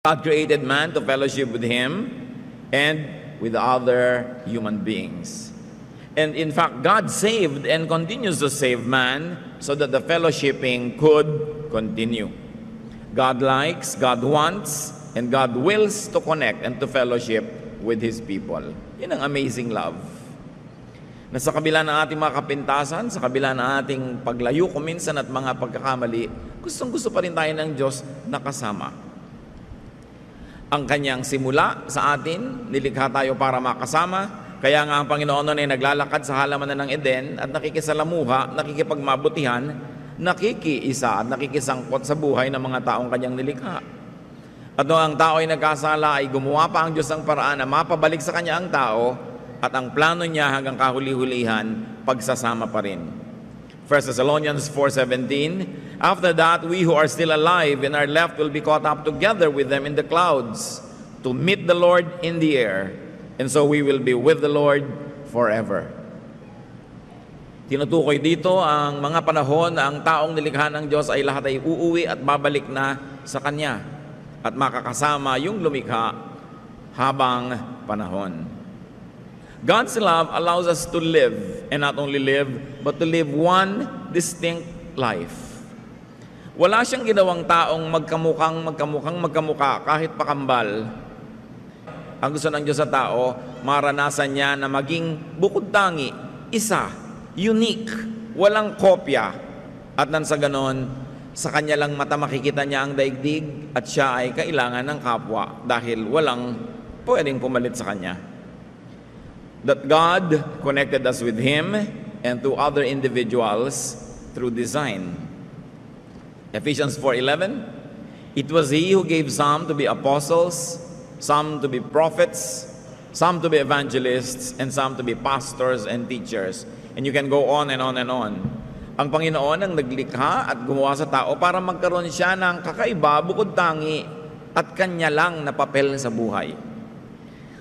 God created man to fellowship with Him and with other human beings. And in fact, God saved and continues to save man so that the fellowshipping could continue. God likes, God wants, and God wills to connect and to fellowship with His people. Yun ang amazing love. Na sa kabila ng ating mga kapintasan, sa kabila ng ating paglayo kuminsan at mga pagkakamali, gustong-gusto pa rin tayo ng Diyos na kasama. Ang Kanyang simula sa atin, nilikha tayo para makasama. Kaya nga ang Panginoon noon ay naglalakad sa halamanan ng Eden at nakikisalamuha, nakikipagmabutihan, nakikiisa at nakikisangkot sa buhay ng mga taong Kanyang nilikha. At noong ang tao ay nagkasala, ay gumawa pa ang Diyos ng paraan na mapabalik sa Kanya ang tao at ang plano niya hanggang kahuli-hulihan, pagsasama pa rin. 1 Thessalonians 4:17, after that, we who are still alive and are left will be caught up together with them in the clouds to meet the Lord in the air, and so we will be with the Lord forever. Tinutukoy dito ang mga panahon na ang taong nilikha ng Diyos ay lahat ay uuwi at babalik na sa Kanya at makakasama yung lumikha habang panahon. God's love allows us to live, and not only live, but to live one distinct life. Wala siyang ginawang taong magkamukha kahit pakambal. Ang gusto ng Diyos sa tao, maranasan niya na maging bukod tangi, isa, unique, walang kopya. At nang sa ganon, sa kanya lang mata makikita niya ang daigdig at siya ay kailangan ng kapwa dahil walang pwedeng pumalit sa kanya. That God connected us with Him and to other individuals through design. Ephesians 4:11, it was He who gave some to be apostles, some to be prophets, some to be evangelists, and some to be pastors and teachers. And you can go on and on and on. Ang Panginoon ang naglikha at gumawa sa tao para magkaroon siya ng kakaiba, bukod tangi, at Kanya lang na papel sa buhay.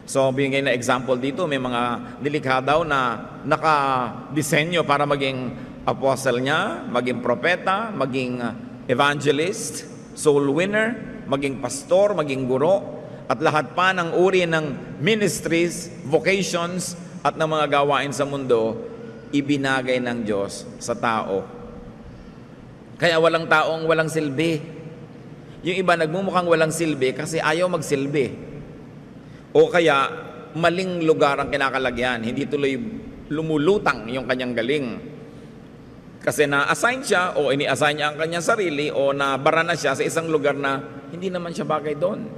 So, bigay na example dito, may mga nilikha daw na nakadesenyo para maging apostle niya, maging propeta, maging evangelist, soul winner, maging pastor, maging guro, at lahat pa ng uri ng ministries, vocations, at ng mga gawain sa mundo, ibinagay ng Diyos sa tao. Kaya walang taong walang silbi. Yung iba nagmumukhang walang silbi kasi ayaw magsilbi. O kaya, maling lugar ang kinakalagyan. Hindi tuloy lumulutang yung kanyang galing. Kasi na-assign siya o ini-assign niya ang kanyang sarili o nabara na siya sa isang lugar na hindi naman siya bagay doon.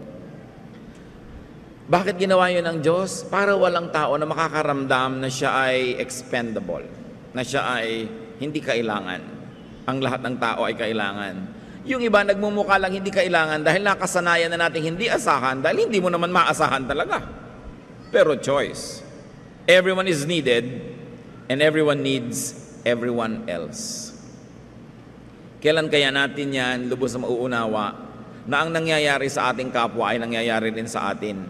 Bakit ginawa yun ng Diyos? Para walang tao na makakaramdam na siya ay expendable, na siya ay hindi kailangan. Ang lahat ng tao ay kailangan. Yung iba nagmumukha lang hindi kailangan dahil nakasanayan na natin hindi asahan dahil hindi mo naman maasahan talaga. Pero choice. Everyone is needed and everyone needs everyone else. Kailan kaya natin yan lubos na mauunawa na ang nangyayari sa ating kapwa ay nangyayari din sa atin?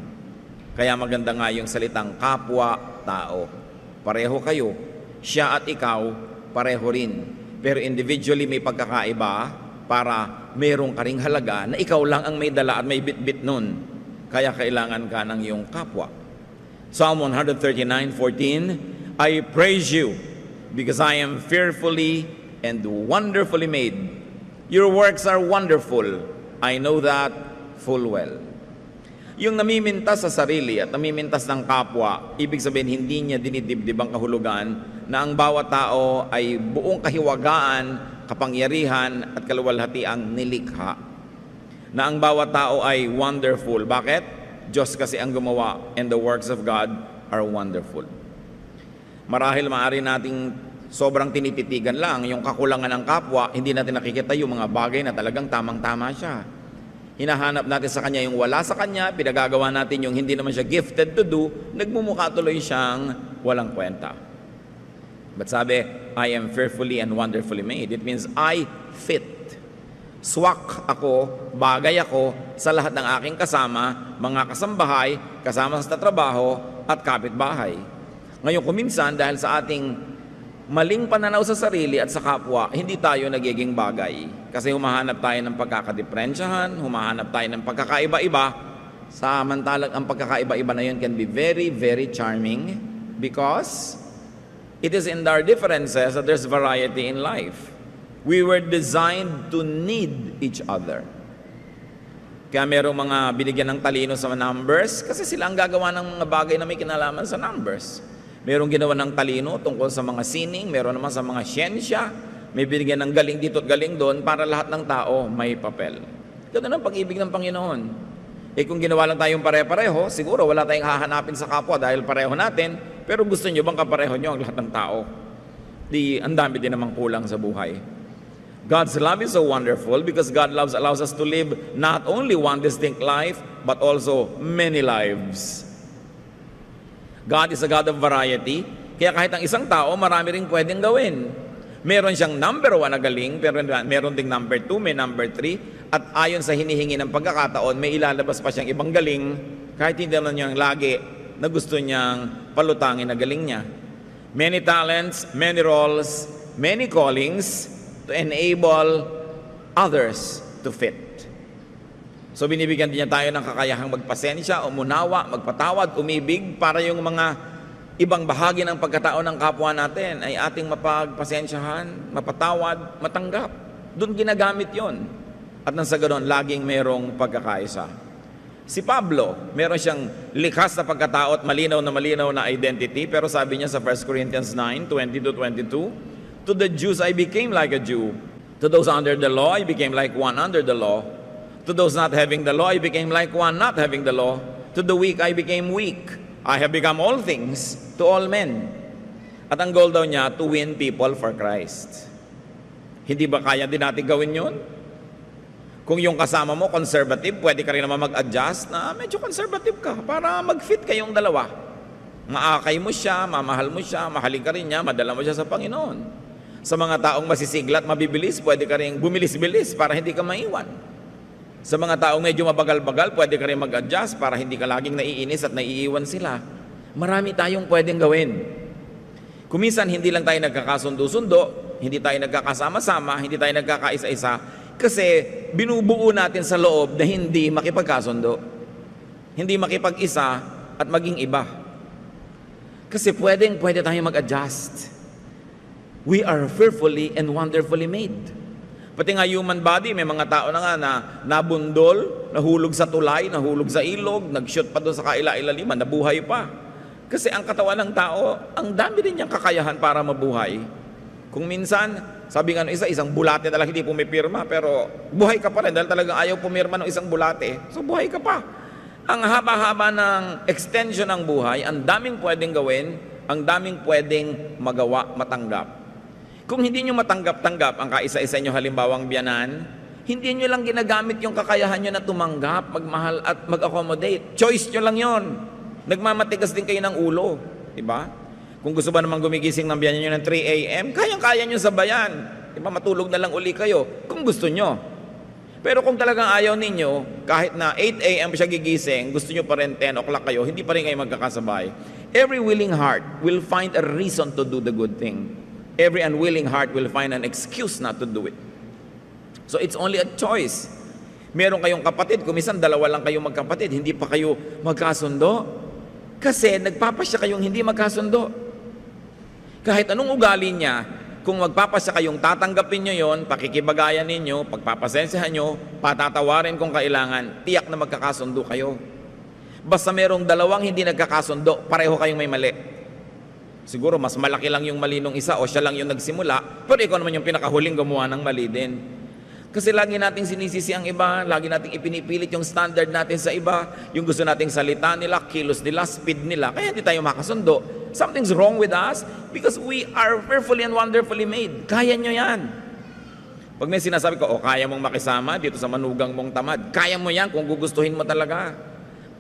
Kaya maganda nga yung salitang kapwa-tao. Pareho kayo. Siya at ikaw, pareho rin. Pero individually may pagkakaiba para mayroong ka ring halaga na ikaw lang ang may dala at may bit-bit nun. Kaya kailangan ka ng iyong kapwa. Psalm 139:14, I praise you because I am fearfully and wonderfully made. Your works are wonderful. I know that full well. Yung namimintas sa sarili at namimintas ng kapwa, ibig sabihin hindi niya dinidibdib ang kahulugan na ang bawat tao ay buong kahiwagaan, kapangyarihan at kaluwalhatiang nilikha. Na ang bawat tao ay wonderful. Bakit? Diyos kasi ang gumawa and the works of God are wonderful. Marahil maaari nating sobrang tinititigan lang yung kakulangan ng kapwa, hindi natin nakikita yung mga bagay na talagang tamang-tama siya. Hinahanap natin sa kanya yung wala sa kanya, pinagagawa natin yung hindi naman siya gifted to do, nagmumukha tuloy siyang walang kwenta. But sabi, I am fearfully and wonderfully made. It means I fit. Swak ako, bagay ako sa lahat ng aking kasama, mga kasambahay, kasama sa trabaho at kapitbahay. Ngayon kuminsan dahil sa ating maling pananaw sa sarili at sa kapwa, hindi tayo nagiging bagay. Kasi humahanap tayo ng pagkakadiferensyahan, humahanap tayo ng pagkakaiba-iba. Samantalang ang pagkakaiba-iba na yun can be very, very charming because it is in our differences that there's variety in life. We were designed to need each other. Kaya merong mga binigyan ng talino sa numbers kasi sila ang gagawa ng mga bagay na may kinalaman sa numbers. Merong ginawa ng talino tungkol sa mga sining, meron naman sa mga siyensya, may binigyan ng galing dito at galing doon para lahat ng tao may papel. Ganun ang pag-ibig ng Panginoon. Kung ginawa lang tayong pare-pareho, siguro wala tayong hahanapin sa kapwa dahil pareho natin, pero gusto nyo bang kapareho nyo ang lahat ng tao? Ang dami din namang kulang sa buhay. God's love is so wonderful because God allows us to live not only one distinct life, but also many lives. God is a God of variety, kaya kahit ang isang tao, marami ring pwedeng gawin. Meron siyang number 1 na galing, pero meron ding number 2, may number 3, at ayon sa hinihingi ng pagkakataon, may ilalabas pa siyang ibang galing, kahit hindi naman niyang lagi na gusto niyang palutangin na galing niya. Many talents, many roles, many callings, to enable others to fit. So binibigyan din niya tayo ng kakayahang magpasensya, umunawa, magpatawad, umibig para yung mga ibang bahagi ng pagkatao ng kapwa natin ay ating mapagpasensyahan, mapatawad, matanggap. Doon ginagamit yon. At nang sa ganoon, laging merong pagkakaisa. Si Pablo, meron siyang likas na pagkatao at malinaw na identity, pero sabi niya sa 1 Corinthians 9:20-22, to the Jews I became like a Jew. To those under the law, I became like one under the law. To those not having the law, I became like one not having the law. To the weak, I became weak. I have become all things to all men. At ang goal daw niya, to win people for Christ. Hindi ba kaya din natin gawin yun? Kung yung kasama mo conservative, pwede ka rin naman mag-adjust na medyo conservative ka para mag-fit kayong dalawa. Maakay mo siya, mamahal mo siya, mahalin ka rin niya, madala mo siya sa Panginoon. Sa mga taong masisiglat, mabibilis, pwede ka rin bumilis-bilis para hindi ka maiwan. Sa mga taong medyo mabagal-bagal, pwede ka rin mag-adjust para hindi ka laging naiinis at naiiwan sila. Marami tayong pwedeng gawin. Kuminsan, hindi lang tayo nagkakasundo-sundo, hindi tayo nagkakasama-sama, hindi tayo nagkakaisa-isa, kasi binubuo natin sa loob na hindi makipagkasundo, hindi makipag-isa at maging iba. Kasi pwede tayo mag-adjust. We are fearfully and wonderfully made. Pati nga human body, may mga tao na nga na nabundol, nahulog sa tulay, nahulog sa ilog, nag-shoot pa doon sa kaila-ilaliman, nabuhay pa. Kasi ang katawan ng tao, ang dami din niyang kakayahan para mabuhay. Kung minsan, sabi nga isang bulate na lang hindi pumipirma, pero buhay ka pa rin dahil talagang ayaw pumirma ng isang bulate. So buhay ka pa. Ang haba-haba ng extension ng buhay, ang daming pwedeng gawin, ang daming pwedeng magawa, matanggap. Kung hindi nyo matanggap-tanggap ang kaisa-isa nyo halimbawang biyanan, hindi nyo lang ginagamit yung kakayahan nyo na tumanggap, magmahal at mag-accommodate. Choice nyo lang yon. Nagmamatigas din kayo ng ulo. Diba? Kung gusto ba naman gumigising ng biyanan nyo ng 3 a.m., kayang-kaya nyo sabayan. Diba? Matulog na lang uli kayo kung gusto nyo. Pero kung talagang ayaw ninyo, kahit na 8 a.m. siya gigising, gusto nyo pa rin 10 o'clock kayo, hindi pa rin kayo magkakasabay. Every willing heart will find a reason to do the good thing. Every unwilling heart will find an excuse not to do it. So it's only a choice. Meron kayong kapatid, kung minsan dalawa lang kayong magkapatid, hindi pa kayo magkasundo. Kasi nagpapasya kayong hindi magkasundo. Kahit anong ugali niya, kung magpapasya kayong tatanggapin nyo yon, pakikibagayan ninyo, pagpapasensyahan nyo, patatawarin kung kailangan, tiyak na magkakasundo kayo. Basta merong dalawang hindi nagkakasundo, pareho kayong may mali. Siguro mas malaki lang yung mali nung isa o siya lang yung nagsimula, pero ikaw naman yung pinakahuling gumawa ng mali din. Kasi lagi nating sinisisi ang iba, lagi nating ipinipilit yung standard natin sa iba, yung gusto nating salita nila, kilos nila, speed nila, kaya hindi tayo makasundo. Something's wrong with us because we are fearfully and wonderfully made. Kaya nyo yan. Pag may sinasabi ko, kaya mong makisama dito sa manugang mong tamad, kaya mo yan kung gugustuhin mo talaga.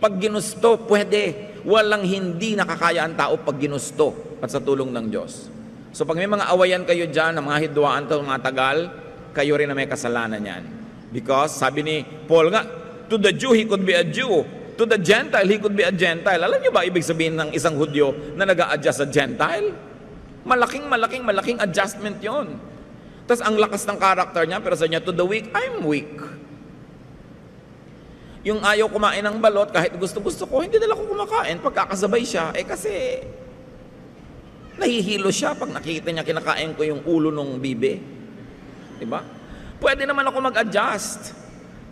Pag ginusto, pwede. Walang hindi nakakaya ang tao pag ginusto at sa tulong ng Diyos. So pag may mga awayan kayo dyan, ng mga hidwaan to, mga tagal, kayo rin na may kasalanan yan. Because sabi ni Paul nga, to the Jew, he could be a Jew. To the Gentile, he could be a Gentile. Alam niyo ba ibig sabihin ng isang Hudyo na nag-a-adjust sa Gentile? Malaking adjustment yon. Tapos ang lakas ng character niya, pero sa niya, to the weak, I'm weak. Yung ayaw kumain ng balot, kahit gusto-gusto ko, hindi nila ko kumakain. Pagkakasabay siya, kasi nahihilo siya pag nakikita niya kinakain ko yung ulo ng bibe. Diba? Pwede naman ako mag-adjust.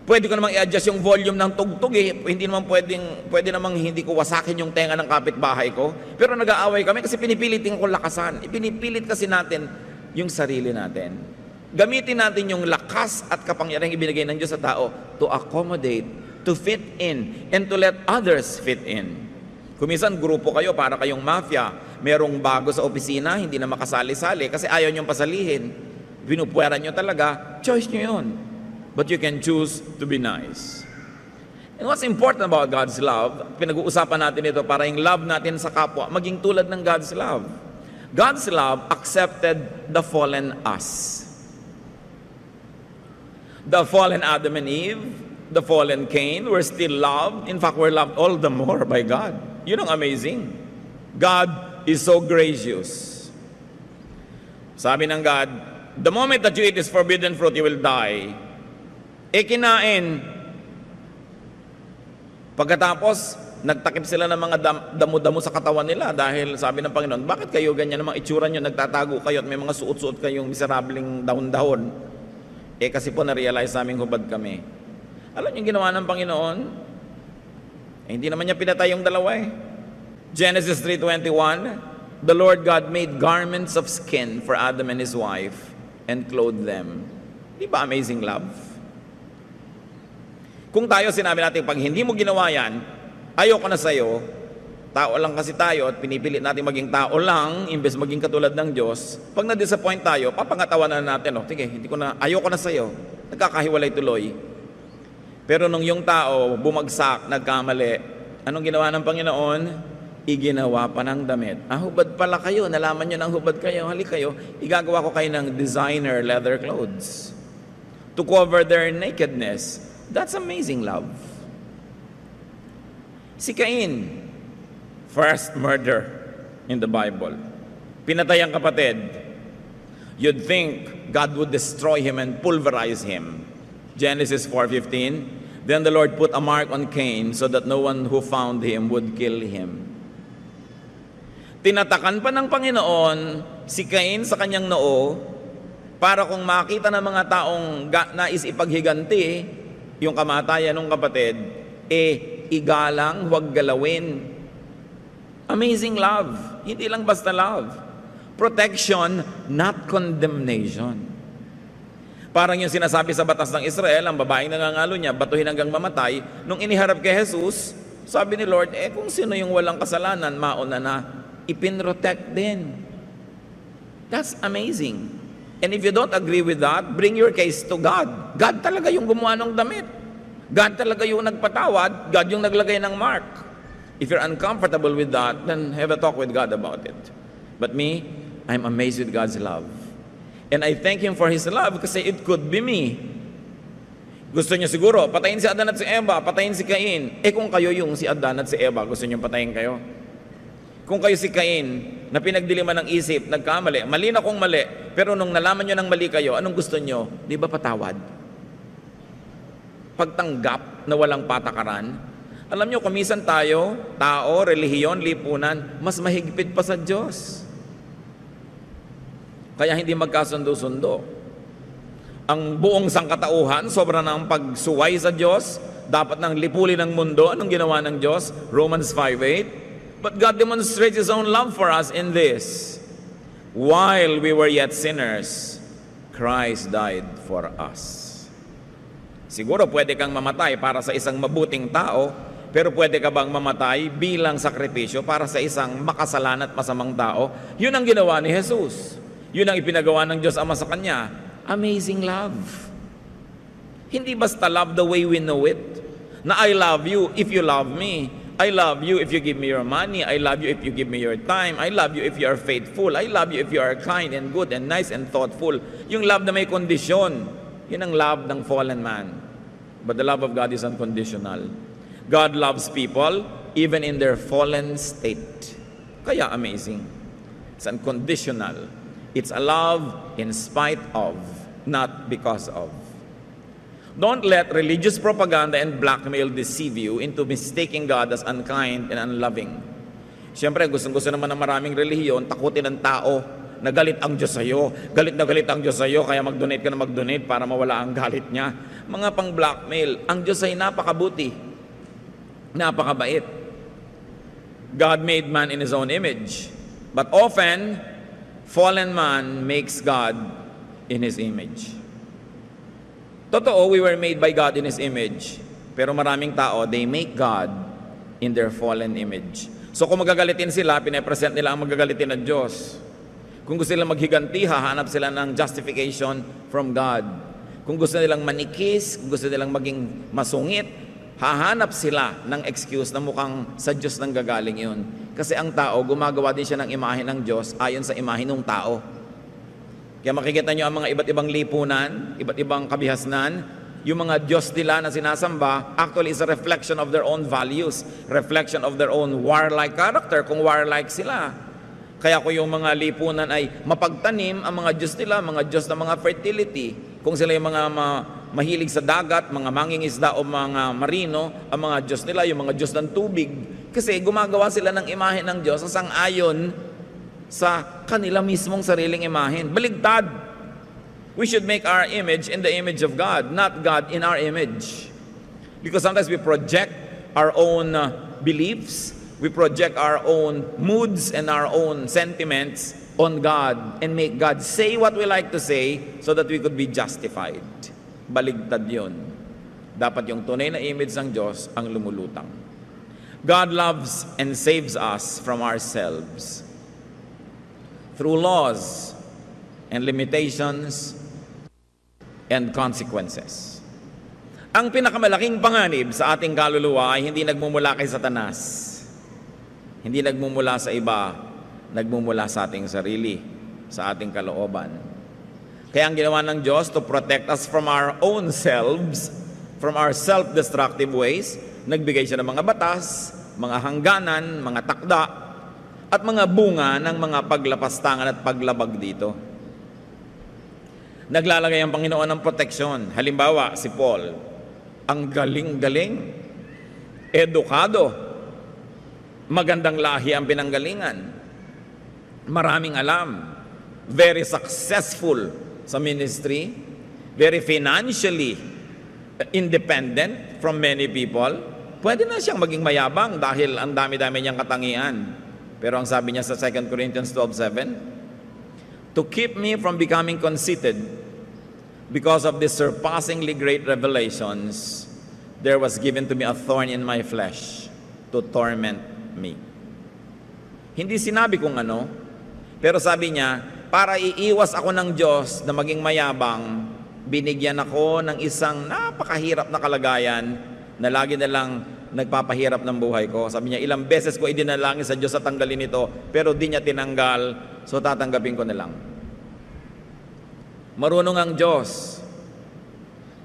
Pwede ko namang i-adjust yung volume ng tugtog Hindi naman pwede namang hindi ko wasakin yung tenga ng kapitbahay ko. Pero nag-aaway kami kasi pinipilit ko lakasan. Ipinipilit kasi natin yung sarili natin. Gamitin natin yung lakas at kapangyarihang ibinigay ng Diyos sa tao to accommodate, to fit in, and to let others fit in. Kuminsan, grupo kayo, para kayong mafia. Merong bago sa opisina, hindi na makasali-sali kasi ayaw niyong pasalihin. Pinupwera niyo talaga, choice niyo yun. But you can choose to be nice. And what's important about God's love, pinag-uusapan natin ito para yung love natin sa kapwa, maging tulad ng God's love. God's love accepted the fallen us. The fallen Adam and Eve, the fallen Cain were still loved. In fact, we're loved all the more by God. Yun ang amazing. God is so gracious. Sabi ng God, the moment that you eat this forbidden fruit, you will die. Kinain. Pagkatapos, nagtakip sila ng mga damo-damo sa katawan nila dahil sabi ng Panginoon, bakit kayo ganyan ang mga itsura nyo, nagtatago kayo at may mga suot-suot kayong miserabling dahon-dahon? Kasi po na-realize naming hubad kami. Alam niyo yung ginawa ng Panginoon? Hindi naman niya pinatay yung dalawa Genesis 3:21, the Lord God made garments of skin for Adam and his wife and clothed them. Di ba amazing love? Kung tayo sinabi natin, pag hindi mo ginawa yan, ayoko na sa'yo, tao lang kasi tayo at pinipilit natin maging tao lang imbes maging katulad ng Diyos. Pag na-disappoint tayo, papangatawanan natin, sige, ayoko na sa'yo. Nagkakahiwalay tuloy. Pero nung yung tao bumagsak, nagkamali, anong ginawa ng Panginoon? Iginawa pa ng damit. Hubad pala kayo, nalaman nyo ng hubad kayo, halik kayo, igagawa ko kayo ng designer leather clothes to cover their nakedness. That's amazing love. Si Cain, first murder in the Bible. Pinatay ang kapatid. You'd think God would destroy him and pulverize him. Genesis 4:15. Then the Lord put a mark on Cain so that no one who found him would kill him. Tinatakan pa ng Panginoon si Cain sa kanyang noo para kung makita ng mga taong nais ipaghiganti yung kamatayan ng kapatid, igalang, huwag galawin. Amazing love. Hindi lang basta love. Protection, not condemnation. Parang yung sinasabi sa batas ng Israel, ang babaeng nangangalo niya, batuhin hanggang mamatay. Nung iniharap kay Jesus, sabi ni Lord, kung sino yung walang kasalanan, mauna na, ipinrotect din. That's amazing. And if you don't agree with that, bring your case to God. God talaga yung gumawa ng damit. God talaga yung nagpatawad. God yung naglagay ng mark. If you're uncomfortable with that, then have a talk with God about it. But me, I'm amazed with God's love. And I thank Him for His love kasi it could be me. Gusto niyo siguro, patayin si Adan at si Eva, patayin si Cain. Kung kayo yung si Adan at si Eva, gusto niyo patayin kayo? Kung kayo si Cain, na pinagdiliman ng isip, nagkamali, mali na kung mali, pero nung nalaman nyo ng mali kayo, anong gusto nyo? Di ba patawad? Pagtanggap na walang patakaran. Alam nyo, kumisan tayo, tao, relihiyon, lipunan, mas mahigpit pa sa Diyos. Kaya hindi magkasundo-sundo. Ang buong sangkatauhan, sobra na ang pagsuway sa Diyos, dapat nang lipulin ng mundo. Anong ginawa ng Diyos? Romans 5:8. But God demonstrates His own love for us in this. While we were yet sinners, Christ died for us. Siguro pwede kang mamatay para sa isang mabuting tao, pero pwede ka bang mamatay bilang sakripisyo para sa isang makasalan at masamang tao? Yun ang ginawa ni Jesus. Yun ang ipinagawa ng Diyos Ama sa Kanya. Amazing love. Hindi basta love the way we know it. Na I love you if you love me. I love you if you give me your money. I love you if you give me your time. I love you if you are faithful. I love you if you are kind and good and nice and thoughtful. Yung love na may kondisyon, yun ang love ng fallen man. But the love of God is unconditional. God loves people even in their fallen state. Kaya amazing. It's unconditional. It's a love in spite of, not because of. Don't let religious propaganda and blackmail deceive you into mistaking God as unkind and unloving. Siyempre, gusto naman ng maraming relihiyon, takutin ng tao na galit ang Diyos sa'yo. Galit na galit ang Diyos sa'yo, kaya mag-donate ka na mag-donate para mawala ang galit niya. Mga pang-blackmail. Ang Diyos ay napakabuti. Napakabait. God made man in His own image. But often, fallen man makes God in His image. Totoo, we were made by God in His image. Pero maraming tao, they make God in their fallen image. So kung magagalitin sila, pinapresent nila ang magagalitin ng Diyos. Kung gusto nilang maghiganti, hahanap sila ng justification from God. Kung gusto nilang manikis, kung gusto nilang maging masungit, hahanap sila ng excuse na mukhang sa Diyos nang gagaling yun. Kasi ang tao, gumagawa din siya ng imahe ng Diyos ayon sa imahe ng tao. Kaya makikita nyo ang mga iba't ibang lipunan, iba't ibang kabihasnan, yung mga Diyos nila na sinasamba, actually is a reflection of their own values, reflection of their own warlike character, kung warlike sila. Kaya kung yung mga lipunan ay mapagtanim, ang mga Diyos nila, mga Diyos na mga fertility, kung sila yung mga mahilig sa dagat, mga mangingisda o mga marino, ang mga Diyos nila, yung mga Diyos ng tubig, kasi gumagawa sila ng imahe ng Diyos sa sang-ayon sa kanila mismong sariling imahen. Baligtad. We should make our image in the image of God, not God in our image. Because sometimes we project our own beliefs, we project our own moods and our own sentiments on God and make God say what we like to say so that we could be justified. Baligtad yun. Dapat yung tunay na image ng Diyos ang lumulutang. God loves and saves us from ourselves through laws and limitations and consequences. Ang pinakamalaking panganib sa ating kaluluwa ay hindi nagmumula kay Satanas. Hindi nagmumula sa iba, nagmumula sa ating sarili, sa ating kalooban. Kaya ang ginawa ng Diyos to protect us from our own selves, from our self-destructive ways, nagbigay siya ng mga batas, mga hangganan, mga takda, at mga bunga ng mga paglapastangan at paglabag dito. Naglalagay ang Panginoon ng proteksyon. Halimbawa, si Paul, ang galing-galing, edukado, magandang lahi ang pinanggalingan, maraming alam, very successful sa ministry, very financially independent from many people. Pwede na siyang maging mayabang dahil ang dami-dami niyang katangian. Pero ang sabi niya sa 2 Corinthians 12:7, to keep me from becoming conceited because of the surpassingly great revelations, there was given to me a thorn in my flesh to torment me. Hindi sinabi kung ano, pero sabi niya, para iiwas ako ng Diyos na maging mayabang, binigyan ako ng isang napakahirap na kalagayan na lagi na lang nagpapahirap ng buhay ko. Sabi niya, ilang beses ko idinalangin sa Diyos sa tanggalin ito, pero di niya tinanggal, so tatanggapin ko na lang. Marunong ang Diyos.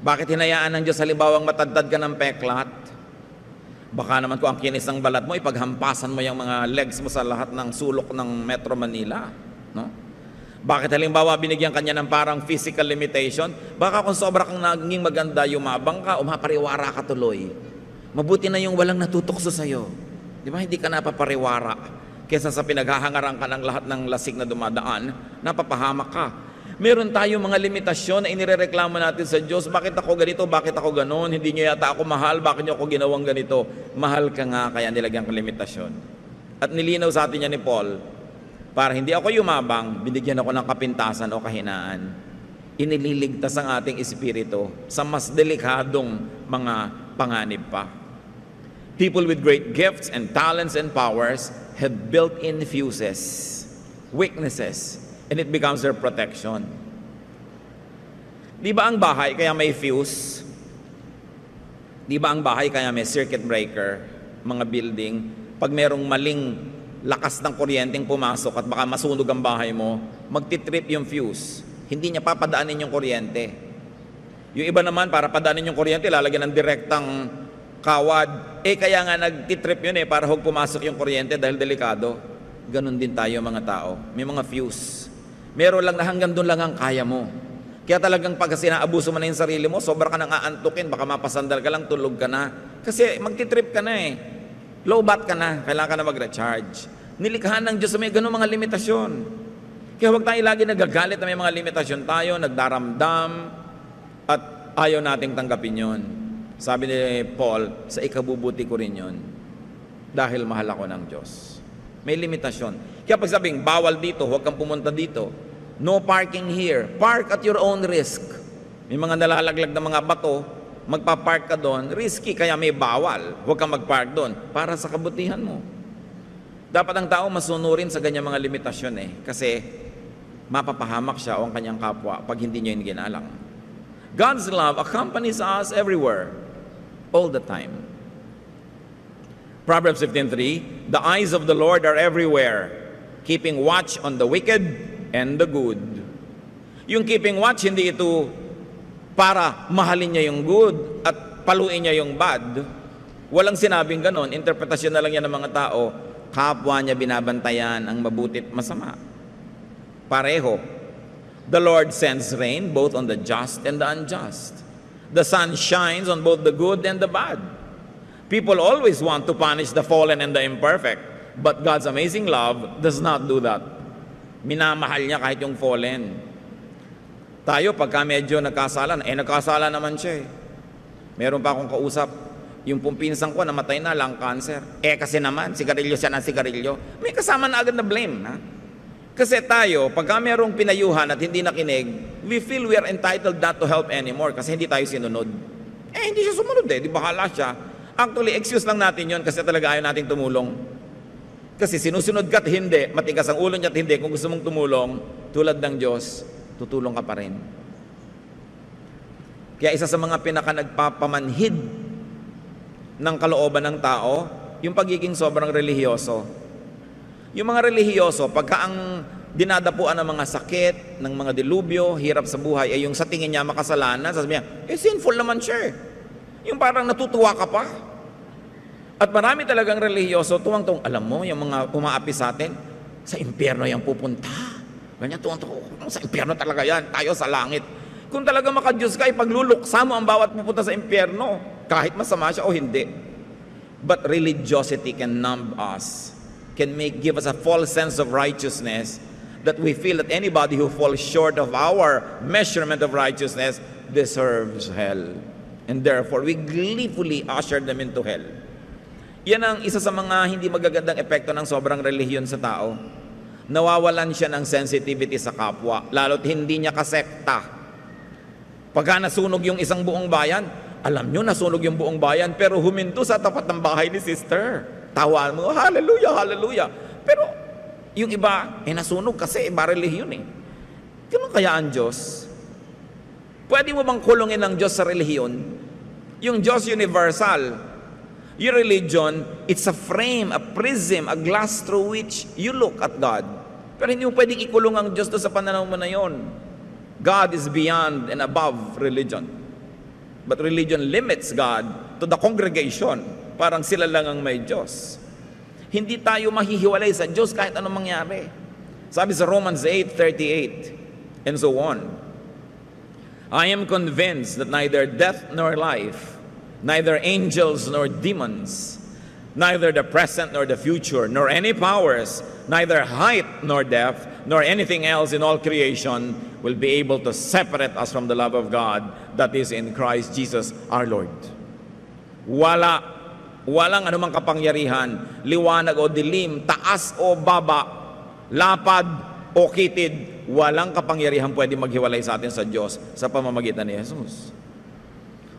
Bakit hinayaan ng Diyos halimbawang matadtad ka ng peklat? Baka naman kung ang kinis ng balat mo, ipaghampasan mo yung mga legs mo sa lahat ng sulok ng Metro Manila. No? Bakit halimbawa binigyan kanya ng parang physical limitation? Baka kung sobra kang naging maganda, yumabang ka, umapariwara ka tuloy. Mabuti na yung walang natutukso sa'yo. Di ba? Hindi ka napapariwara. Kesa sa pinaghahangaran ka ng lahat ng lasik na dumadaan, napapahamak ka. Meron tayong mga limitasyon na inirereklamo natin sa Diyos. Bakit ako ganito? Bakit ako ganon? Hindi niyo yata ako mahal. Bakit niyo ako ginawang ganito? Mahal ka nga, kaya nilagyan ka limitasyon. At nilinaw sa atin niya ni Paul, para hindi ako yumabang, binigyan ako ng kapintasan o kahinaan. Inililigtas ang ating espiritu sa mas delikadong mga panganib pa. People with great gifts and talents and powers have built-in fuses, weaknesses, and it becomes their protection. Di ba ang bahay kaya may fuse? Di ba ang bahay kaya may circuit breaker, mga building? Pag merong maling lakas ng kuryenteng pumasok at baka masunog ang bahay mo, magtitrip yung fuse. Hindi niya papadaanin yung kuryente. Yung iba naman, para padaanin yung kuryente, lalagyan ng direktang kawad. Kaya nga nagtitrip yun para huwag pumasok yung kuryente dahil delikado. Ganon din tayo mga tao. May mga fuse. Meron lang na hanggang doon lang ang kaya mo. Kaya talagang pag sinaabuso mo na yung sarili mo, sobra ka nang aantukin, baka mapasandal ka lang, tulog ka na. Kasi magtitrip ka na eh. Low bat ka na, kailangan ka na mag-recharge. Nilikha ng Diyos may ganun mga limitasyon. Kaya huwag tayo lagi nagagalit na may mga limitasyon tayo, nagdaramdam, at ayaw nating tanggapin yon. Sabi ni Paul, sa ikabubuti ko rin yon, dahil mahal ako ng Diyos. May limitasyon. Kaya pag sabing, bawal dito, huwag kang pumunta dito. No parking here. Park at your own risk. May mga nalalaglag na mga bato, magpa-park ka doon, risky, kaya may bawal. Huwag kang mag-park doon para sa kabutihan mo. Dapat ang tao masunurin sa ganyang mga limitasyon kasi mapapahamak siya o ang kanyang kapwa pag hindi niya yung ginalang. God's love accompanies us everywhere, all the time. Proverbs 15:3, the eyes of the Lord are everywhere, keeping watch on the wicked and the good. Yung keeping watch, hindi ito para mahalin niya yung good at paluin niya yung bad. Walang sinabing ganon. Interpretasyon na lang yan ng mga tao. Kapwa niya binabantayan ang mabuti at masama. Pareho. The Lord sends rain both on the just and the unjust. The sun shines on both the good and the bad. People always want to punish the fallen and the imperfect, but God's amazing love does not do that. Minamahal niya kahit yung fallen. Tayo, pagka medyo nagkasala naman siya. Meron pa akong kausap, yung pumpinsan ko namatay na, lung cancer. Kasi naman, sigarilyo siya ng sigarilyo. May kasama na agad na blame. Kasi tayo, pagka merong pinayuhan at hindi nakinig, we feel we are entitled not to help anymore kasi hindi tayo sinunod. Hindi siya sumunod di bahala siya. Actually, excuse lang natin yon kasi talaga ayaw nating tumulong. Kasi sinusunod ka at hindi, matigas ang ulo niya at hindi, kung gusto mong tumulong, tulad ng Diyos, tutulong ka pa rin. Kaya isa sa mga pinaka-nagpapamanhid ng kalooban ng tao, yung pagiging sobrang relihiyoso. Yung mga relihiyoso, pagka ang dinadapuan ng mga sakit, ng mga dilubyo, hirap sa buhay, ay yung sa tingin niya makasalanan, sasabihin niya, sinful naman siya. Yung parang natutuwa ka pa. At marami talagang relihiyoso, tuwang-tuwang, alam mo, yung mga umaapi sa atin, sa impyerno yung pupunta. Ganyan, tuwang-tuwang, sa impyerno talaga yan, tayo sa langit. Kung talaga makadiyos ka, ipagluluksa mo ang bawat pupunta sa impyerno, kahit masama siya o hindi. But religiosity can numb us, can give us a false sense of righteousness, that we feel that anybody who falls short of our measurement of righteousness deserves hell. And therefore, we gleefully usher them into hell. Yan ang isa sa mga hindi magagandang epekto ng sobrang relihiyon sa tao. Nawawalan siya ng sensitivity sa kapwa, lalo't hindi niya kasekta. Pagka nasunog yung isang buong bayan, alam nyo, nasunog yung buong bayan, pero huminto sa tapat ng bahay ni sister. Tawa mo, hallelujah, hallelujah. Pero yung iba, nasunog kasi iba relihiyon Ganun kaya ang Diyos? Pwede mo bang kulungin ng Diyos sa relihiyon? Yung Diyos universal, your religion, it's a frame, a prism, a glass through which you look at God. Pero hindi mo pwedeng ikulong ang Diyos doon sa pananaw mo na yon. God is beyond and above religion. But religion limits God to the congregation. Parang sila lang ang may Diyos. Hindi tayo mahihiwalay sa Diyos kahit anong mangyari. Sabi sa Romans 8:38 and so on. I am convinced that neither death nor life, neither angels nor demons, neither the present nor the future, nor any powers, neither height nor depth, nor anything else in all creation will be able to separate us from the love of God that is in Christ Jesus our Lord. Walang anumang kapangyarihan, liwanag o dilim, taas o baba, lapad o kitid, walang kapangyarihan pwede maghiwalay sa atin sa Diyos sa pamamagitan ni Jesus.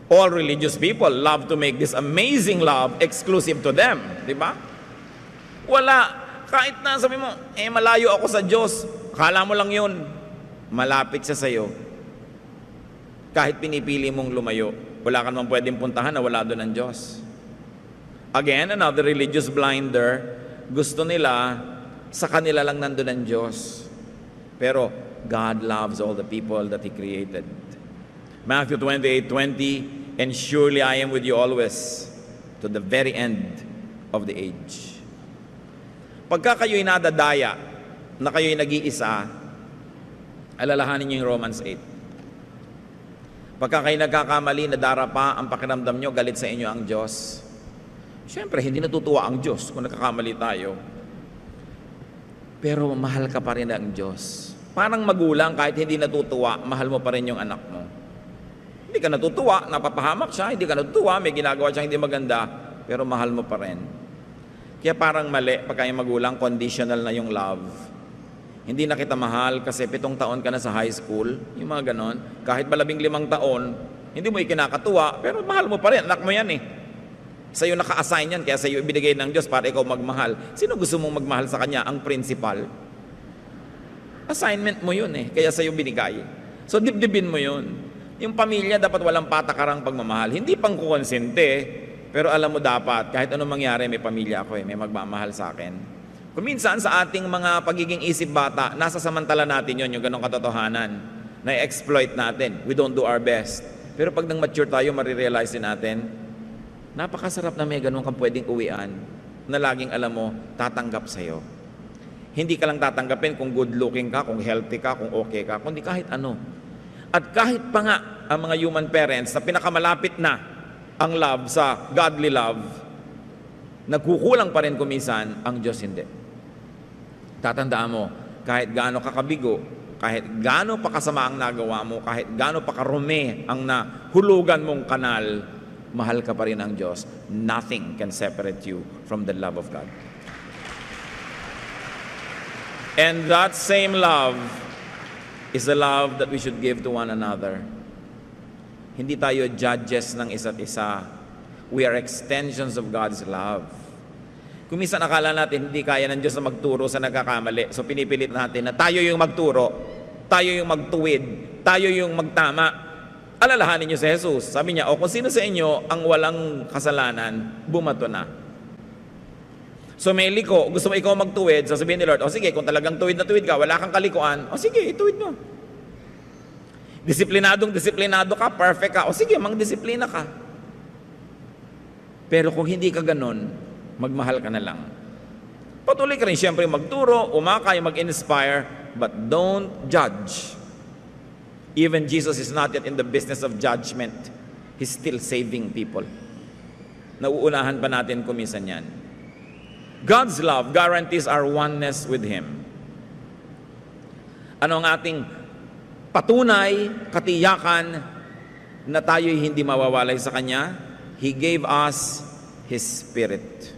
All religious people love to make this amazing love exclusive to them. Di ba? Wala. Kahit na sabi mo, malayo ako sa Diyos. Kala mo lang yun. Malapit siya sa'yo. Kahit pinipili mong lumayo, wala ka naman pwedeng puntahan na wala doon ang Diyos. Again, another religious blinder, gusto nila, sa kanila lang nandun ang Diyos. Pero God loves all the people that He created. Matthew 28:20, and surely I am with you always to the very end of the age. Pagka kayo'y nadadaya, na kayo'y nag-iisa, alalahanin niyo yung Romans 8. Pagka kayo nagkakamali, nadarapa ang pakiramdam nyo, galit sa inyo ang Diyos. Siyempre, hindi natutuwa ang Diyos kung nagkakamali tayo. Pero mahal ka pa rin ang Diyos. Parang magulang, kahit hindi natutuwa, mahal mo pa rin yung anak mo. Hindi ka natutuwa, napapahamak siya, hindi ka natutuwa, may ginagawa siya hindi maganda, pero mahal mo pa rin. Kaya parang mali, pagka yung magulang, conditional na yung love. Hindi na kita mahal kasi 7 taon ka na sa high school, yung mga ganon. Kahit ba 15 taon, hindi mo ikinakatuwa, pero mahal mo pa rin, anak mo yan eh. Sa'yo naka-assign yan, kaya sa'yo ibinigay ng Diyos para ikaw magmahal. Sino gusto mong magmahal sa Kanya? Ang principal. Assignment mo yun eh, kaya sa'yo binigay. So dibdibin mo yun. Yung pamilya dapat walang patakarang pagmamahal. Hindi pang kukonsente, pero alam mo dapat, kahit anong mangyari, may pamilya ako eh, may magmamahal sa akin. Kung minsan sa ating mga pagiging isip bata, nasa samantala natin yon, yung ganong katotohanan, na-exploit natin. We don't do our best. Pero pag nang mature tayo, marirealize din natin, napakasarap na may ganun kang pwedeng uwian, na laging alam mo, tatanggap sa'yo. Hindi ka lang tatanggapin kung good looking ka, kung healthy ka, kung okay ka, kundi kahit ano. At kahit pa nga ang mga human parents na pinakamalapit na ang love sa godly love, nagkukulang pa rin kuminsan, ang Diyos hindi. Tatandaan mo, kahit gaano ka kabigo, kahit gaano pa kasama ang nagawa mo, kahit gaano pa karumi ang nahulugan mong kanal, mahal ka pa rin ang Diyos. Nothing can separate you from the love of God. And that same love is the love that we should give to one another. Hindi tayo judges ng isa't isa. We are extensions of God's love. Kung minsan akala natin hindi kaya ng Diyos na magturo sa nagkakamali, so pinipilit natin na tayo yung magturo, tayo yung magtuwid, tayo yung magtama. Alalahanin niyo si Jesus. Sabi niya, kung sino sa inyo ang walang kasalanan, bumato na. So may liko, gusto mo ikaw magtuwid, sasabihin ni Lord, sige, kung talagang tuwid na tuwid ka, wala kang kalikuan, sige, ituwid mo. Disiplinado ka, perfect ka, sige, mang-disiplina ka. Pero kung hindi ka ganon, magmahal ka na lang. Patuloy ka rin siyempre magturo, umakay, mag-inspire, but don't judge. Even Jesus is not yet in the business of judgment. He's still saving people. Nauunahan pa natin kuminsan yan. God's love guarantees our oneness with Him. Ano ang ating patunay, katiyakan na tayo'y hindi mawawalay sa Kanya? He gave us His Spirit.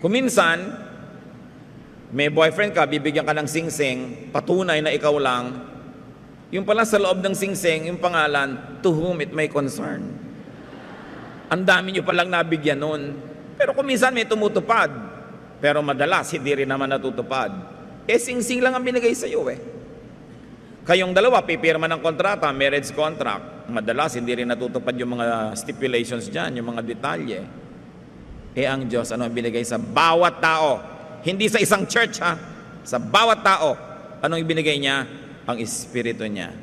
Kung minsan, may boyfriend ka, bibigyan ka ng singsing, patunay na ikaw lang, yung pala sa loob ng singsing, yung pangalan, to whom it may concern. Ang dami nyo palang nabigyan nun. Pero kung minsan may tumutupad, pero madalas hindi rin naman natutupad. Singsing lang ang binigay sa iyo eh. Kayong dalawa, pipirma ng kontrata, marriage contract, madalas hindi rin natutupad yung mga stipulations dyan, yung mga detalye. Ang Diyos, ano ang binigay sa bawat tao? Hindi sa isang church ha, sa bawat tao. Anong ibinigay niya? Ang Espiritu niya.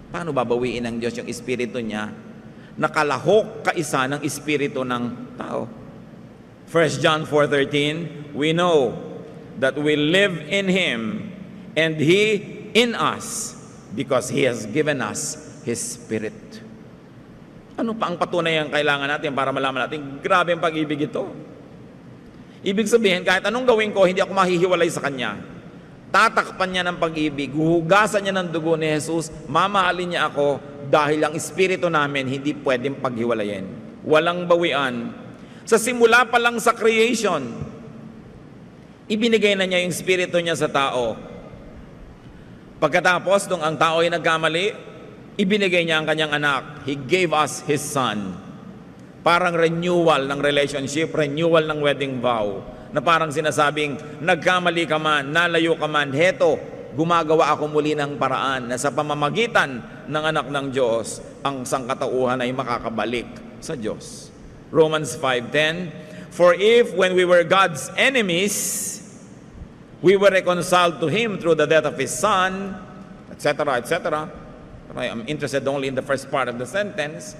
Paano babawiin ng Diyos yung Espiritu niya? Nakalahok kaisa ng Espiritu ng tao. 1 John 4:13, we know that we live in Him and He in us because He has given us His Spirit. Ano pa ang patunay ang kailangan natin para malaman natin, grabe ang pag-ibig ito. Ibig sabihin, kahit anong gawin ko, hindi ako mahihiwalay sa Kanya. Tatakpan niya ng pag-ibig, huhugasan niya ng dugo ni Jesus, mamahalin niya ako dahil ang Espiritu namin hindi pwedeng paghiwalayin. Walang bawian. Sa simula pa lang sa creation, ibinigay na niya yung Espiritu niya sa tao. Pagkatapos, nung ang tao ay nagkamali, ibinigay niya ang kanyang anak. He gave us His Son. Parang renewal ng relationship, renewal ng wedding vow, na parang sinasabing, nagkamali ka man, nalayo ka man, heto, gumagawa ako muli ng paraan na sa pamamagitan ng anak ng Diyos, ang sangkatauhan ay makakabalik sa Diyos. Romans 5:10, for if when we were God's enemies, we were reconciled to Him through the death of His Son, etc., etc. I'm interested only in the first part of the sentence.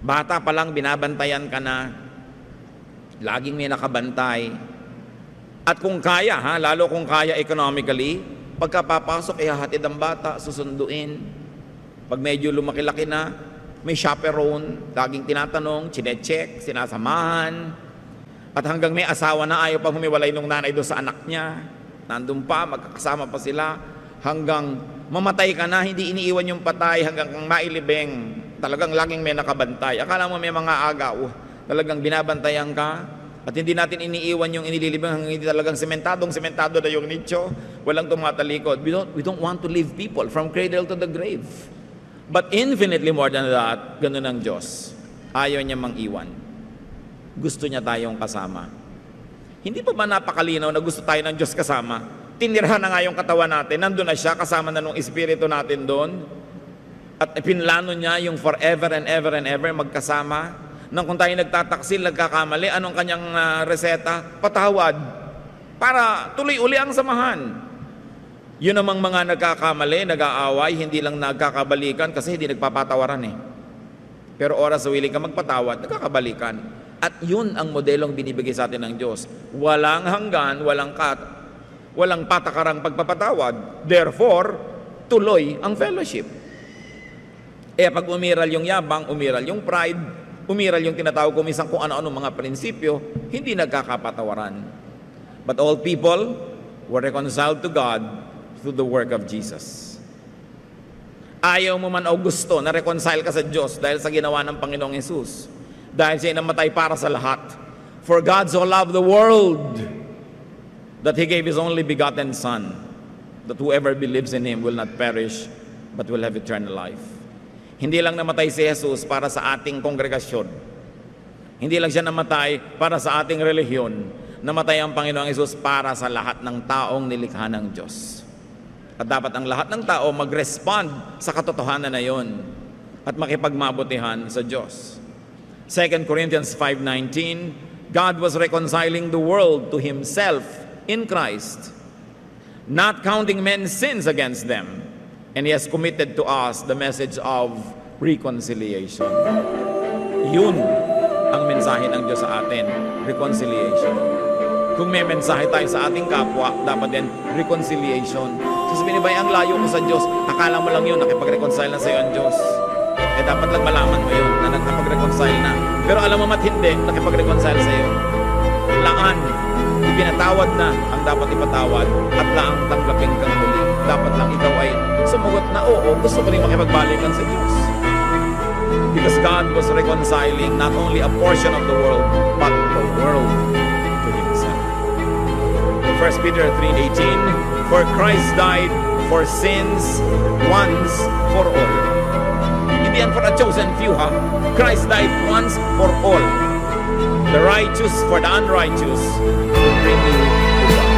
Bata pa lang, binabantayan ka na. Laging may nakabantay. At kung kaya, lalo kung kaya economically, pagkapapasok, ihahatid ang bata, susunduin. Pag medyo lumaki-laki na, may chaperone, laging tinatanong, chinecheck, sinasamahan. At hanggang may asawa na, ayaw pang humiwalay nung nanay doon sa anak niya. Nandun pa, magkakasama pa sila. Hanggang mamatay ka na, hindi iniiwan yung patay, hanggang kang mailibing. Talagang laging may nakabantay. Akala mo may mga agaw, talagang binabantayan ka. At hindi natin iniiwan yung inililibing hanggang hindi talagang sementado na yung nicho. Walang tumatalikod. We don't want to leave people from cradle to the grave. But infinitely more than that, ganun ang Diyos. Ayaw niya mang-iwan. Gusto niya tayong kasama. Hindi pa ba napakalinaw na gusto tayo ng Diyos kasama? Tinirhan na nga yung katawan natin. Nandun na siya, kasama na nung espiritu natin doon. At pinlano niya yung forever and ever and ever magkasama. Nang kung tayo nagtataksil, nagkakamali, anong kanyang reseta? Patawad. Para tuloy uli ang samahan. Yun namang mga nagkakamali, nag-aaway, hindi lang nagkakabalikan kasi hindi nagpapatawaran eh. Pero oras na willing ka magpatawad, nagkakabalikan. At yun ang modelong binibigay sa atin ng Diyos. Walang hanggan, walang patakarang pagpapatawad. Therefore, tuloy ang fellowship. Pag umiral yung yabang, umiral yung pride, umiral yung tinatawag ko minsan kung ano-ano mga prinsipyo, hindi nagkakapatawaran. But all people were reconciled to God through the work of Jesus. Ayaw mo man o gusto na reconcile ka sa Diyos dahil sa ginawa ng Panginoong Hesus. Dahil siya namatay para sa lahat. For God so loved the world that He gave His only begotten Son, that whoever believes in Him will not perish, but will have eternal life. Hindi lang namatay si Jesus para sa ating kongregasyon. Hindi lang siya namatay para sa ating relihiyon. Namatay ang Panginoong Hesus para sa lahat ng taong nilikha ng Diyos. At dapat ang lahat ng tao mag-respond sa katotohanan na yon at makipagmabutihan sa Diyos. 2 Corinthians 5:19, God was reconciling the world to Himself in Christ, not counting men's sins against them. And He has committed to us the message of reconciliation. Yun ang mensahe ng Diyos sa atin, reconciliation. Kung may mensahe tayo sa ating kapwa, dapat din reconciliation. Sasabihin ni ang layo mo sa Diyos, akala mo lang yun, nakipag-reconcile na sa iyo ang Diyos. Dapat lang malaman mo yun, na nakipag-reconcile na. Pero alam mo mat hindi, nakipag-reconcile sa iyo. Laan, ipinatawad na ang dapat ipatawad at laang tanggapin kang muli. Dapat lang ikaw ay sumugot na, oo, gusto ko rin makipagbalikan sa Diyos. Because God was reconciling not only a portion of the world, but the world to Himself. 1 Peter 3:18, for Christ died for sins once for all. Hindi yan for a chosen few, Christ died once for all. The righteous for the unrighteous to bring you to God.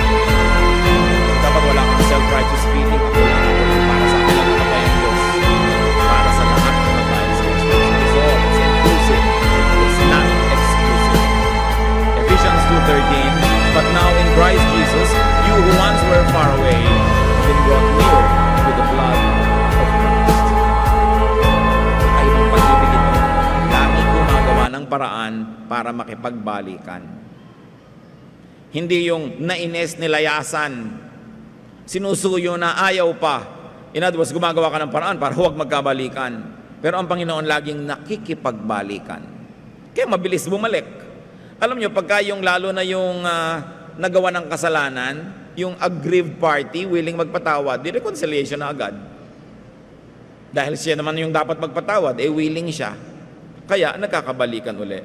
Dapat wala kang self-righteous feeling. Ako lang para sa akin lang namatay ang Diyos. Para sa lahat namatay sa Diyos. It's inclusive. It's not exclusive. Ephesians 2:13, but now in Christ Jesus, you who once were far away have been brought near with the blood of Christ. Ay mong pag-ibig ito, laging gumagawa ng paraan para makipagbalikan. Hindi yung naines nilayasan, sinusuyo na ayaw pa. In other words, gumagawa ka ng paraan para huwag magkabalikan. Pero ang Panginoon laging nakikipagbalikan. Kaya mabilis bumalik. Alam nyo, pagka yung lalo na yung nagawa ng kasalanan, yung aggrieved party, willing magpatawad, di reconciliation na agad. Dahil siya naman yung dapat magpatawad, willing siya. Kaya nagkakabalikan uli.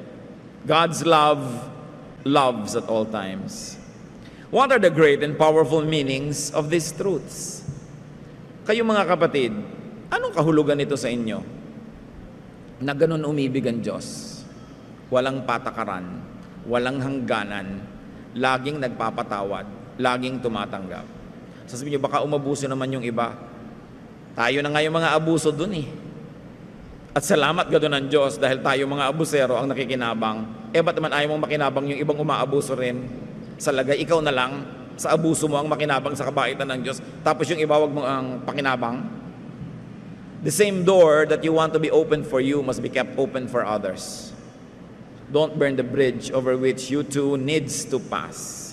God's love loves at all times. What are the great and powerful meanings of these truths? Kayo mga kapatid, anong kahulugan nito sa inyo? Na ganun umibig ang Diyos. Walang patakaran, walang hangganan, laging nagpapatawad, laging tumatanggap. Sasabihin niyo, baka umabuso naman yung iba. Tayo na nga yung mga abuso dun eh. At salamat gado ng Diyos dahil tayo mga abusero ang nakikinabang. Ba't naman ayaw mong makinabang yung ibang umaabuso rin? Sa lagay, ikaw na lang, sa abuso mo ang makinabang sa kabaitan ng Diyos, tapos yung iba wag mo ang pakinabang? The same door that you want to be open for you must be kept open for others. Don't burn the bridge over which you too needs to pass.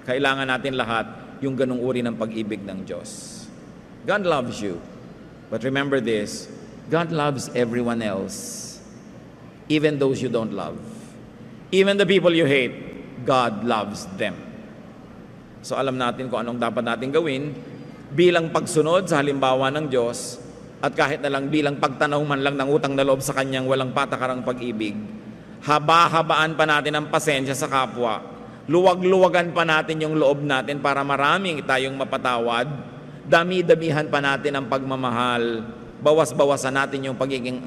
Kailangan natin lahat yung ganung uri ng pag-ibig ng Diyos. God loves you. But remember this, God loves everyone else, even those you don't love. Even the people you hate, God loves them. So alam natin kung anong dapat natin gawin bilang pagsunod sa halimbawa ng Diyos at kahit na lang bilang pagtanaw man lang ng utang na loob sa Kanyang walang patakarang pag-ibig. Haba-habaan pa natin ang pasensya sa kapwa. Luwag-luwagan pa natin yung loob natin para maraming tayong mapatawad. Dami-damihan pa natin ang pagmamahal. Bawas-bawasan natin yung pagiging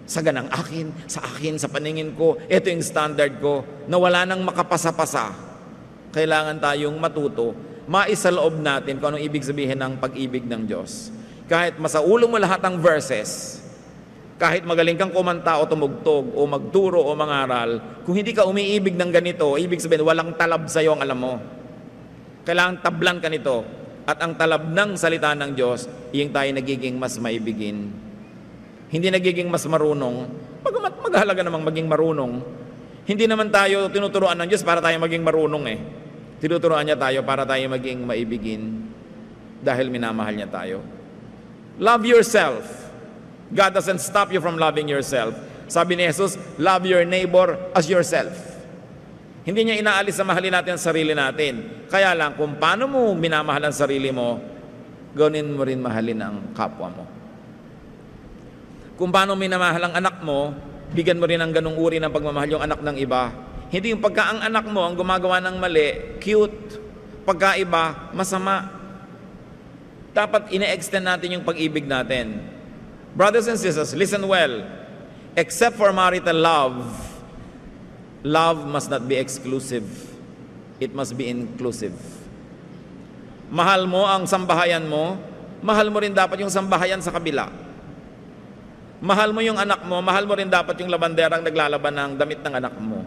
saganang akin, sa paningin ko, ito yung standard ko, na wala nang makapasa-pasa. Kailangan tayong matuto, maisaloob natin kung anong ibig sabihin ng pag-ibig ng Diyos. Kahit masaulo mo lahat ng verses, kahit magaling kang kumanta o tumugtog o magturo o mangaral, kung hindi ka umiibig ng ganito, ibig sabihin walang talab sa iyo ang alam mo. Kailangan tablan ka nito. At ang talab ng salita ng Diyos, yung tayo nagiging mas maibigin. Hindi nagiging mas marunong. Maghalaga namang maging marunong. Hindi naman tayo tinuturuan ng Diyos para tayo maging marunong eh. Tinuturuan niya tayo para tayo maging maibigin dahil minamahal niya tayo. Love yourself. God doesn't stop you from loving yourself. Sabi ni Jesus, love your neighbor as yourself. Hindi niya inaalis na mahalin natin ang sarili natin. Kaya lang, kung paano mo minamahal ang sarili mo, gawin mo rin mahalin ang kapwa mo. Kung paano minamahal ang anak mo, bigyan mo rin ng ganung uri ng pagmamahal yung anak ng iba. Hindi yung pagka ang anak mo ang gumagawa ng mali, cute. Pagka iba, masama. Dapat ine-extend natin yung pag-ibig natin. Brothers and sisters, listen well. Except for marital love, love must not be exclusive. It must be inclusive. Mahal mo ang sambahayan mo, mahal mo rin dapat yung sambahayan sa kabila. Mahal mo yung anak mo, mahal mo rin dapat yung labanderang naglalaban ng damit ng anak mo.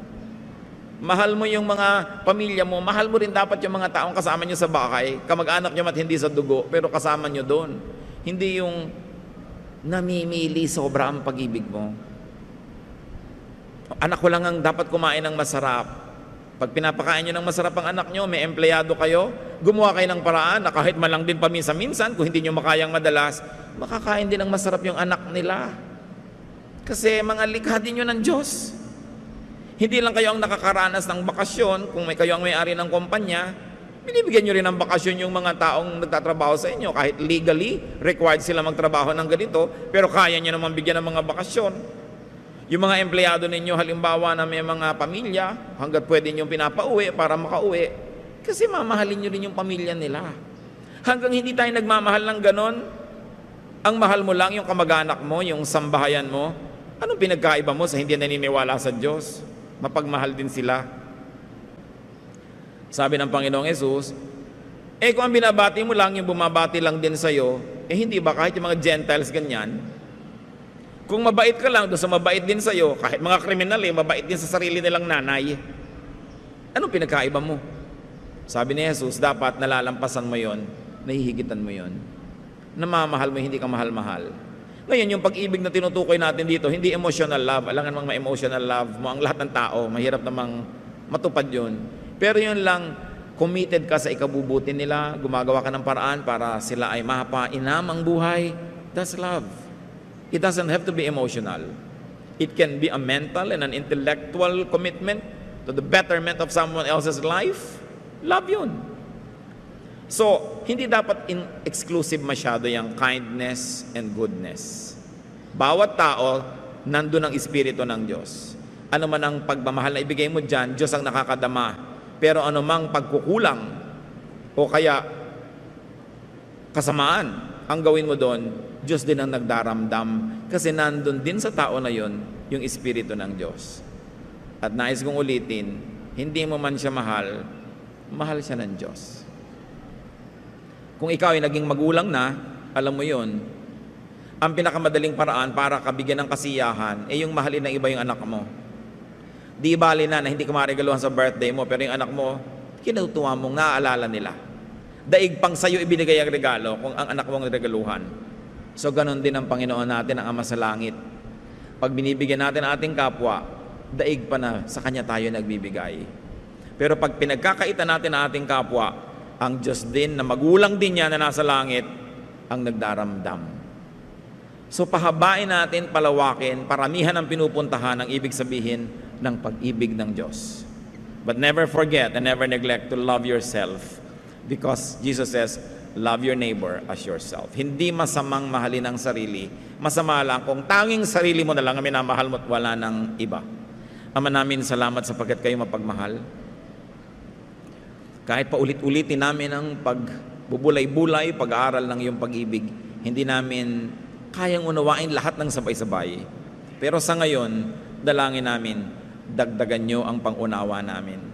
Mahal mo yung mga pamilya mo, mahal mo rin dapat yung mga taong kasama nyo sa bahay, kamag-anak nyo at hindi sa dugo, pero kasama nyo doon. Hindi yung namimili sobra ang pag-ibig mo. Anak ko lang ang dapat kumain ng masarap. Pag pinapakain nyo ng masarap ang anak nyo, may empleyado kayo, gumawa kayo ng paraan na kahit man lang din paminsan-minsan, kung hindi nyo makayang madalas, makakain din ng masarap yung anak nila. Kasi mga likha din yun ng Diyos. Hindi lang kayo ang nakakaranas ng bakasyon, kung kayo ang may-ari ng kumpanya, binibigyan nyo rin ng bakasyon yung mga taong nagtatrabaho sa inyo. Kahit legally, required sila magtrabaho ng ganito, pero kaya nyo naman bigyan ng mga bakasyon. Yung mga empleyado ninyo, halimbawa na may mga pamilya, hanggat pwede nyo pinapauwi para makauwi, kasi mamahalin nyo rin yung pamilya nila. Hanggang hindi tayo nagmamahal ng ganon, ang mahal mo lang yung kamag-anak mo, yung sambahayan mo, anong pinagkaiba mo sa hindi naniniwala sa Diyos? Mapagmahal din sila. Sabi ng Panginoong Yesus, kung ang binabati mo lang, yung bumabati lang din sa'yo, hindi ba kahit yung mga Gentiles ganyan? Kung mabait ka lang, doon sa mabait din sa'yo, kahit mga kriminal mabait din sa sarili nilang nanay. Anong pinagkaiba mo? Sabi ni Jesus, dapat nalalampasan mo yon, nahihigitan mo yon. Namamahal mo, hindi ka mahal-mahal. Ngayon, yung pag-ibig na tinutukoy natin dito, hindi emotional love. Alangan mang ma-emotional love mo ang lahat ng tao. Mahirap namang matupad yun. Pero yun lang, committed ka sa ikabubuti nila, gumagawa ka ng paraan para sila ay mapainam ang buhay. That's love. It doesn't have to be emotional. It can be a mental and an intellectual commitment to the betterment of someone else's life. Love yun. So, hindi dapat exclusive masyado yung kindness and goodness. Bawat tao, nandun ang Espiritu ng Diyos. Ano man ang pagmamahal na ibigay mo dyan, Diyos ang nakakadama. Pero ano mang pagkukulang o kaya kasamaan ang gawin mo doon, Diyos din ang nagdaramdam kasi nandun din sa tao na yon yung Espiritu ng Diyos. At nais kong ulitin, hindi mo man siya mahal, mahal siya ng Diyos. Kung ikaw ay naging magulang na, alam mo yon, ang pinakamadaling paraan para kabigyan ng kasiyahan ay yung mahalin ng iba yung anak mo. Di bali na hindi ka maregaluhan sa birthday mo, pero yung anak mo, kinutuwa mong naaalala nila. Daig pang sa'yo ibinigay ang regalo kung ang anak mo ang regaluhan. So ganon din ang Panginoon natin, ang Ama sa Langit. Pag binibigyan natin ang ating kapwa, daig pa na sa Kanya tayo nagbibigay. Pero pag pinagkakaitan natin ang ating kapwa, ang Diyos din na magulang din niya na nasa langit, ang nagdaramdam. So pahabain natin, palawakin, paramihan ang pinupuntahan ang ibig sabihin ng pag-ibig ng Diyos. But never forget and never neglect to love yourself, because Jesus says, love your neighbor as yourself. Hindi masamang mahalin ang sarili. Masama lang kung tanging sarili mo na lang ang minamahal mo at wala ng iba. Ama namin, salamat sapagkat kayo mapagmahal. Kahit paulit-ulitin namin ang pagbubulay-bulay, pag-aaral ng iyong pag-ibig, hindi namin kayang unawain lahat ng sabay-sabay. Pero sa ngayon, dalangin namin, dagdagan nyo ang pangunawa namin.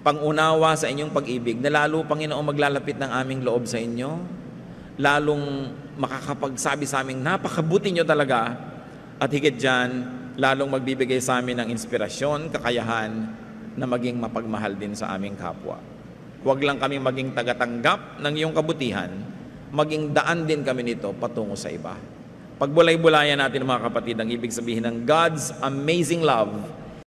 Pangunawa sa inyong pag-ibig na lalo, Panginoon, maglalapit ng aming loob sa inyo, lalong makakapagsabi sa aming napakabuti nyo talaga, at higit dyan, lalong magbibigay sa amin ng inspirasyon, kakayahan na maging mapagmahal din sa aming kapwa. Huwag lang kami maging tagatanggap ng iyong kabutihan, maging daan din kami nito patungo sa iba. Pagbulay-bulayan natin, mga kapatid, ang ibig sabihin ng God's amazing love